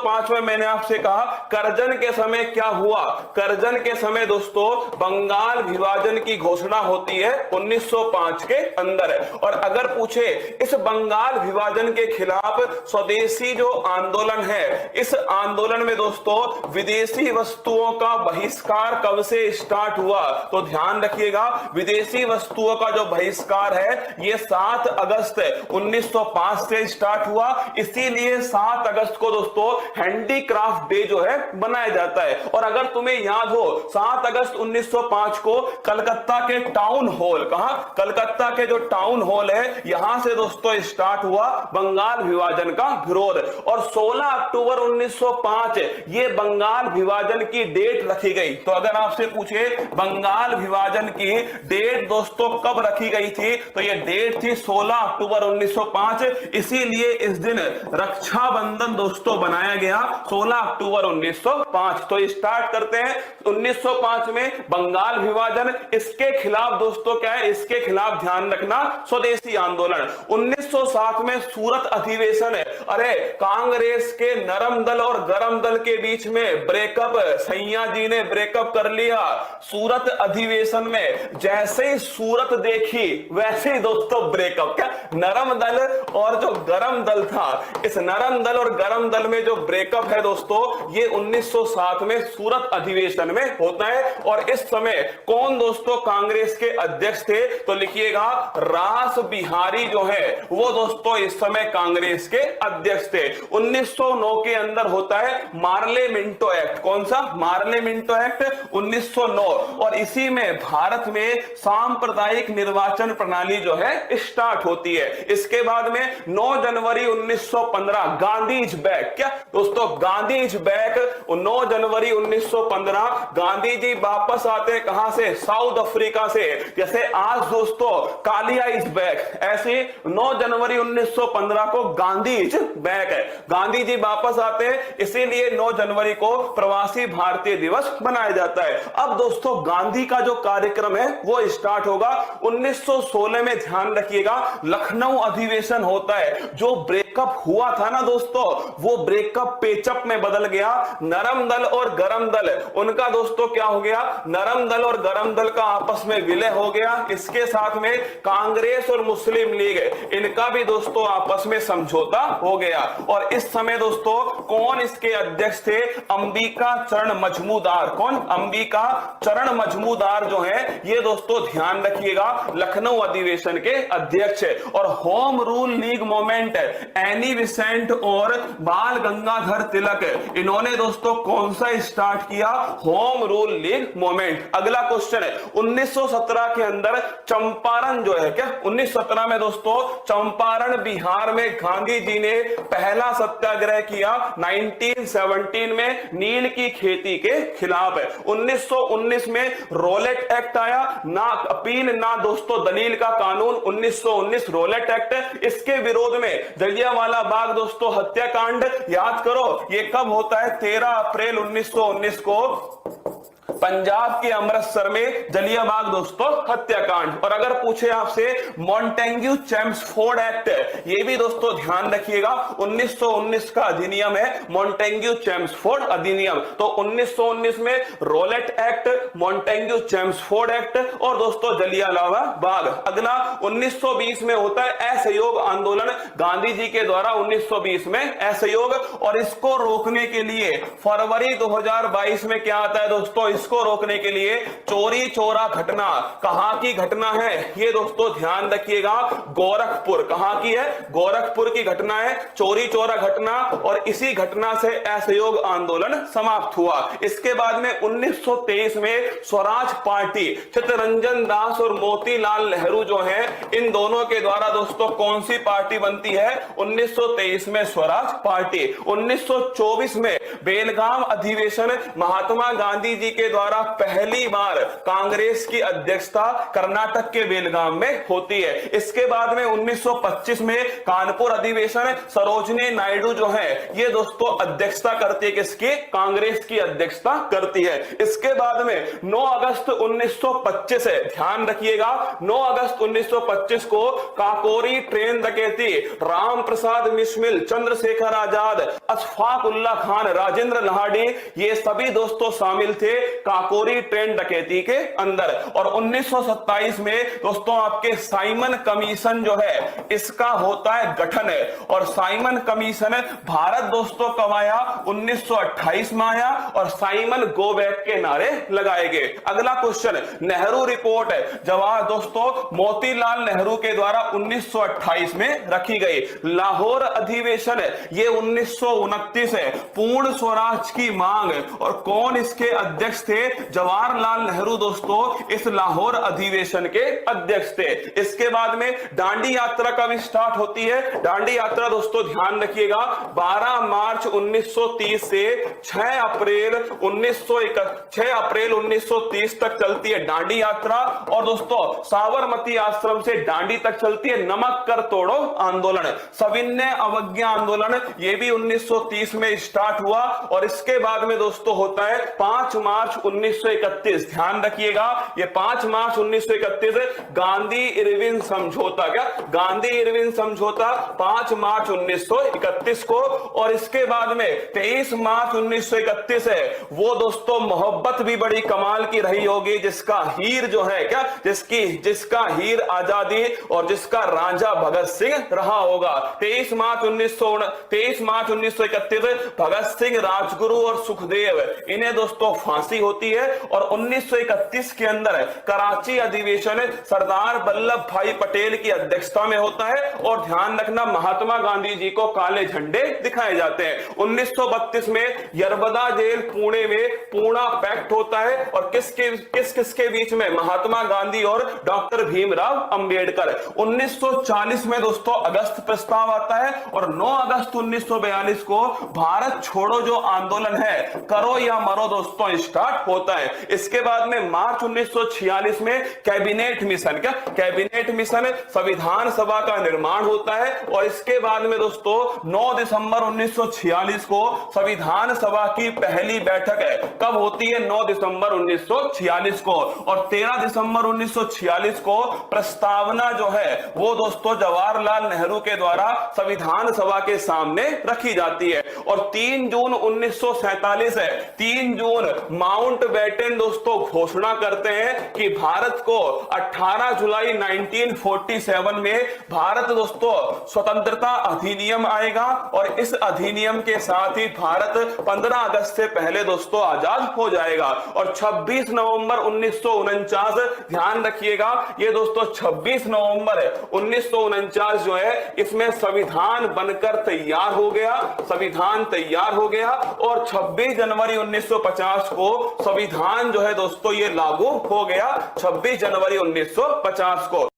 1905 में मैंने आपसे कहा करजन के समय क्या हुआ। करजन के समय दोस्तों बंगाल विभाजन की घोषणा होती है 1905 के अंदर। और अगर पूछे इस बंगाल विभाजन के खिलाफ स्वदेशी जो आंदोलन है, इस आंदोलन में दोस्तों विदेशी वस्तुओं का बहिष्कार कब से स्टार्ट हुआ, तो ध्यान रखिएगा विदेशी वस्तुओं का जो बहिष्कार है ये 7 अगस्त 1905 से स्टार्ट हुआ। इसीलिए 7 अगस्त को दोस्तों हैंडीक्राफ्ट डे जो है बनाया जाता है। और अगर तुम्हें याद हो 7 अगस्त 1905 को कलकत्ता के टाउन हॉल, कहां, कलकत्ता के जो टाउन हॉल है यहां से दोस्तों स्टार्ट हुआ बंगाल विभाजन का विरोध। और 16 अक्टूबर 1905 ये बंगाल विभाजन की डेट रखी गई। तो अगर आपसे पूछे बंगाल विभाजन की डेट दोस्तों कब रखी गई थी, तो ये डेट थी 16 अक्टूबर 1905। इसीलिए इस दिन रक्षाबंधन दोस्तों बनाया गया 16 अक्टूबर 1905। तो स्टार्ट करते हैं 1905 में बंगाल विभाजन। इसके खिलाफ दोस्तों क्या है, इसके खिलाफ ध्यान रखना स्वदेशी आंदोलन। 1907 में सूरत अधिवेशन है। अरे कांग्रेस के नरम दल और गरम दल के बीच में ब्रेकअप, सैया जी ने ब्रेकअप कर लिया सूरत अधिवेशन में। जैसे ही सूरत देखी वैसे ही दोस्तों ब्रेकअप। क्या नरम दल और जो गरम दल था, इस नरम दल और गरम दल में जो ब्रेकअप है दोस्तों ये 1907 में सूरत अधिवेशन में होता है। और इस समय कौन दोस्तों कांग्रेस के अध्यक्ष थे, तो लिखिएगा रास बिहारी जो है वो दोस्तों इस समय कांग्रेस के अध्यक्ष थे। 1909 के अंदर होता है मार्ले मिंटो एक्ट। कौन सा, मार्ले मिंटो एक्ट 1909। और इसी में भारत में सांप्रदायिक निर्वाचन प्रणाली जो है स्टार्ट होती है। इसके बाद में 9 जनवरी 1915 गांधीज बैक। क्या दोस्तों, गांधीज बैक 9 जनवरी 1915 गांधी जी वापस आते हैं कहां से, साउथ अफ्रीका से। जैसे आज दोस्तों कालिया इज बैक, ऐसे 9 जनवरी 1915 को गांधीज बैक है, गांधी जी वापस आते हैं। इसीलिए 9 जनवरी को प्रवासी भारतीय दिवस मनाया जाता है। अब दोस्तों गांधी का जो कार्यक्रम है वो स्टार्ट होगा 1916 में। ध्यान रखिएगा लखनऊ अधिवेशन होता है। जो ब्रेकअप हुआ था ना दोस्तों, वो ब्रेकअप पेचअप में बदल गया। नरम दल और गरम दल उनका दोस्तों क्या हो गया, नरम दल और गरम दल का आपस में विलय हो गया। इसके साथ में कांग्रेस और मुस्लिम लीग इनका भी दोस्तों आपस में समझौता हो गया। और इस समय दोस्तों कौन इसके अध्यक्ष थे, अंबिका चरण मजमूदार। कौन, अंबिका चरण मजमूदार जो है ये दोस्तों ध्यान रखिएगा लखनऊ अधिवेशन के अध्यक्ष है। और home rule league movement Annie Besant और बाल गंगाधर तिलक इन्होंने दोस्तों कौन सा स्टार्ट किया, होम रूल लीग मूवमेंट। अगला क्वेश्चन है 1917 के अंदर चंपारण जो है, क्या 1917 में दोस्तों चंपारण बिहार में गांधी जी ने पहला सत्याग्रह किया 1917 में नील की खेती के खिलाफ है। 1919 में रोलेट एक्ट आया, ना अपील ना दोस्तों दलील का कानून, 1919 रोलेट एक्ट। इसके विरोध में जलियांवाला बाग दोस्तों हत्याकांड याद करो, ये कब होता है, 13 अप्रैल 1919 को पंजाब के अमृतसर में जलियांवाला बाग दोस्तों हत्याकांड। और अगर पूछे आपसे मॉन्टेग्यू चेम्सफोर्ड एक्ट, ये भी दोस्तों ध्यान रखिएगा 1919 का अधिनियम है मॉन्टेग्यू चेम्सफोर्ड अधिनियम। तो 1919 में Rowlatt act, Montagu Chelmsford act और दोस्तों जलियांवाला बाग। अगला 1920 में होता है असहयोग आंदोलन गांधी जी के द्वारा 1920 में असहयोग। और इसको रोकने के लिए फरवरी 2022 में क्या आता है दोस्तों, इसको रोकने के लिए चोरी चोरा घटना। कहां की घटना है ये दोस्तों ध्यान रखिएगा, गोरखपुर। कहां की है, गोरखपुर की घटना है, चोरी चोरा घटना। और इसी घटना से असहयोग आंदोलन समाप्त हुआ। इसके बाद में 1923 में स्वराज पार्टी, चित्तरंजन दास और मोतीलाल नेहरू जो है इन दोनों के द्वारा दोस्तों कौन सी पार्टी बनती है, 1923 में स्वराज पार्टी। 1924 में बेलगाम अधिवेशन महात्मा गांधी जी के द्वारा द्वारा पहली बार कांग्रेस की अध्यक्षता कर्नाटक के बेलगाम में होती है। इसके बाद में 1925 में कानपुर अधिवेशन, सरोजनी नायडू जो है ये दोस्तों अध्यक्षता करती है, किसकी? कांग्रेस की अध्यक्षता करती है। इसके बाद में 9 अगस्त 1925 है, ध्यान रखिएगा 9 अगस्त 1925 को काकोरी ट्रेन डकैती, राम प्रसाद बिस्मिल, चंद्रशेखर आजाद, अशफाक उल्ला खान, राजेंद्र लाहड़ी, ये सभी दोस्तों शामिल थे काकोरी ट्रेन डकैती के अंदर। और 1927 में दोस्तों आपके साइमन कमीशन जो है इसका होता है गठन है। और साइमन कमीशन भारत दोस्तों कब आया? 1928 में आया और साइमन गो बैक के नारे लगाए गए। अगला क्वेश्चन, नेहरू रिपोर्ट है जवाब दोस्तों मोतीलाल नेहरू के द्वारा 1928 में रखी गई। लाहौर अधिवेशन ये 1929 है। पूर्ण स्वराज की मांग, और कौन इसके अध्यक्ष थे? जवाहरलाल नेहरू दोस्तों इस लाहौर अधिवेशन के अध्यक्ष थे। इसके बाद में दांडी यात्रा कब स्टार्ट होती है? दांडी यात्रा दोस्तों ध्यान रखिएगा 12 मार्च 1930 से 6 अप्रैल 1930 तक चलती है दांडी यात्रा। और दोस्तों साबरमती आश्रम से दांडी तक चलती है नमक कर तोड़ो आंदोलन, सविनय अवज्ञा आंदोलन, ये भी 1930 में स्टार्ट हुआ। और इसके बाद में दोस्तों होता है 5 मार्च 1931, ध्यान रखिएगा ये 5 मार्च 1931 गांधी इरविन समझौता, क्या गांधी इरविन समझौता 5 मार्च 1931 को। और इसके बाद में 23 मार्च 1931 है वो दोस्तों मोहब्बत भी बड़ी कमाल की रही होगी, जिसका हीर जो है क्या जिसका हीर आजादी और जिसका राजा भगत सिंह रहा होगा। 23 मार्च 1931 भगत सिंह, राजगुरु और सुखदेव इन्हें दोस्तों फांसी होती है। और 1931 के अंदर कराची अधिवेशन सरदार वल्लभ भाई पटेल की अध्यक्षता में होता है। और ध्यान रखना महात्मा गांधी जी को काले झंडे दिखाए जाते हैं। 1932 में यरबदा जेल पुणे में पूना पैक्ट होता है। और किसके बीच में? महात्मा गांधी और डॉक्टर भीमराव अंबेडकर। 1940 में दोस्तों अगस्त प्रस्ताव आता है। और 9 अगस्त 1942 को भारत छोड़ो जो आंदोलन है, करो या मरो दोस्तों, स्टार्ट होता है। इसके बाद में मार्च 1946 में कैबिनेट मिशन, क्या कैबिनेट मिशन संविधान सभा का निर्माण होता है। और इसके बाद में दोस्तों 9 दिसंबर 1946 को संविधान सभा की पहली बैठक है, कब होती है? 9 दिसंबर 1946 को। और 13 दिसंबर 1946 को प्रस्तावना जो है वो दोस्तों जवाहरलाल नेहरू के द्वारा संविधान सभा के सामने रखी जाती है। और 3 जून 1947 है, 3 जून माउंटबेटन दोस्तों घोषणा करते हैं कि भारत को 18 जुलाई 1947 में भारत दोस्तों स्वतंत्रता अधिनियम आएगा। और इस अधिनियम के साथ ही भारत 15 अगस्त से पहले दोस्तों आजाद हो जाएगा। और 26 नवंबर 1949 ध्यान रखिएगा ये दोस्तों 26 नवंबर 1949 जो है इसमें संविधान बनकर तैयार हो गया, संविधान तैयार हो गया। और 26 जनवरी 1950 को संविधान जो है दोस्तों ये लागू हो गया, 26 जनवरी 1950 को।